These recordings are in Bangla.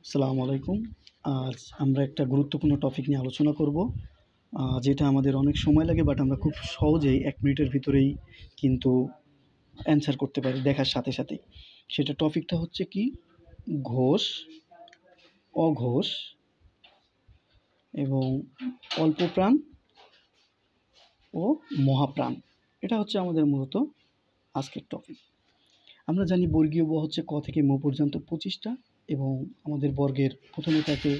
আসসালামু আলাইকুম। আজ আমরা একটা গুরুত্বপূর্ণ টপিক নিয়ে আলোচনা করব। যেটা আমাদের অনেক সময় লাগে, বাট আমরা খুব সহজেই ১ মিনিটের ভিতরেই কিন্তু অ্যান্সার করতে পারি দেখার সাথে সাথেই। সেটা টপিকটা হচ্ছে কি? ঘোষ, অঘোষ এবং অল্পপ্রাণ ও মহাপ্রাণ। এটা হচ্ছে আমাদের মূলত আজকের টপিক। আমরা জানি বর্গীয় ব হচ্ছে ক থেকে ম পর্যন্ত ২৫টা এবং আমাদের বর্গের প্রথমে থাকে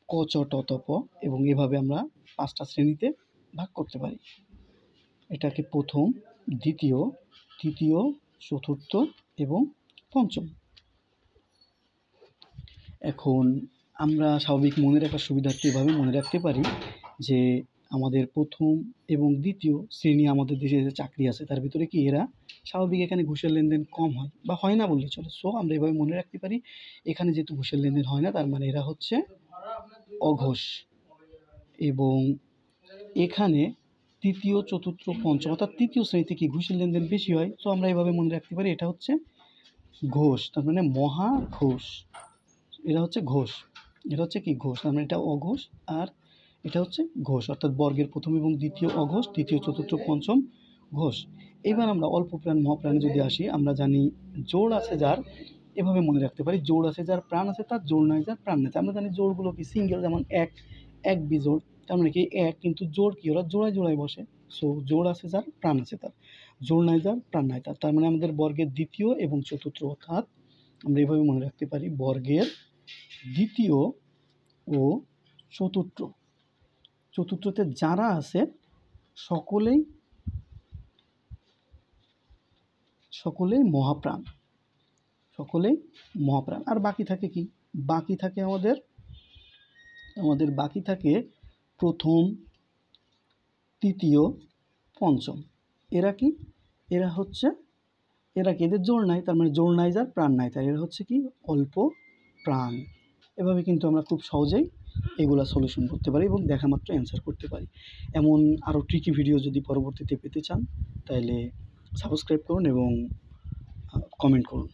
ক, চ, ট, ত, প এবং এভাবে আমরা ৫টা শ্রেণীতে ভাগ করতে পারি। এটাকে প্রথম, দ্বিতীয়, তৃতীয়, চতুর্থ এবং পঞ্চম। এখন আমরা স্বাভাবিক মনে রাখার সুবিধার্থে এভাবে মনে রাখতে পারি যে আমাদের প্রথম এবং দ্বিতীয় শ্রেণী আমাদের দেশে যে চাকরি আছে তার ভিতরে কি এরা স্বাভাবিক এখানে ঘুষের লেনদেন কম হয় বা হয় না বললেই চলে। সো আমরা এভাবে মনে রাখতে পারি এখানে যেহেতু ঘুষের লেনদেন হয় না তার মানে এরা হচ্ছে অঘোষ। এবং এখানে তৃতীয়, চতুর্থ, পঞ্চম অর্থাৎ তৃতীয় শ্রেণীতে কি ঘুষের লেনদেন বেশি হয়। সো আমরা এভাবে মনে রাখতে পারি এটা হচ্ছে ঘোষ, তার মানে মহাঘোষ। এরা হচ্ছে ঘোষ, এটা হচ্ছে কি ঘোষ, তার মানে এটা অঘোষ আর এটা হচ্ছে ঘোষ, অর্থাৎ বর্গের প্রথম এবং দ্বিতীয় অঘোষ, তৃতীয়, চতুর্থ, পঞ্চম ঘোষ। এবার আমরা অল্প প্রাণ মহাপ্রাণে যদি আসি, আমরা জানি জোড় আছে যার, এভাবে মনে রাখতে পারি জোড় আছে যার, প্রাণ আছে তার, জোড় নাই যার, প্রাণ নাই। আমরা জানি জোড়গুলো কি সিঙ্গেল, যেমন এক, এক বিজোড়, তার মানে কি এক, কিন্তু জোড় কি ওরা জোড়ায় জোড়ায় বসে। সো জোড় আছে যার, প্রাণ আছে তার, জোড় নাই যার, প্রাণ নাই তার। তার মানে আমাদের বর্গের দ্বিতীয় এবং চতুর্থ, অর্থাৎ আমরা এভাবে মনে রাখতে পারি বর্গের দ্বিতীয় ও চতুর্থতে যারা আছে সকলেই মহাপ্রাণ, আর বাকি থাকে কি? বাকি থাকে আমাদের বাকি থাকে প্রথম, তৃতীয়, পঞ্চম। এরা কি? এরা কি? এদের জোড় নাই, তার মানে জোড় নাই যার, প্রাণ নাই তার, এরা হচ্ছে কি? অল্প প্রাণ। এভাবে কিন্তু আমরা খুব সহজেই এগুলা সলিউশন করতে পারি এবং দেখা মাত্র অ্যান্সার করতে পারি। এমন আরও ট্রিকি ভিডিও যদি পরবর্তীতে পেতে চান তাহলে সাবস্ক্রাইব করুন এবং কমেন্ট করুন।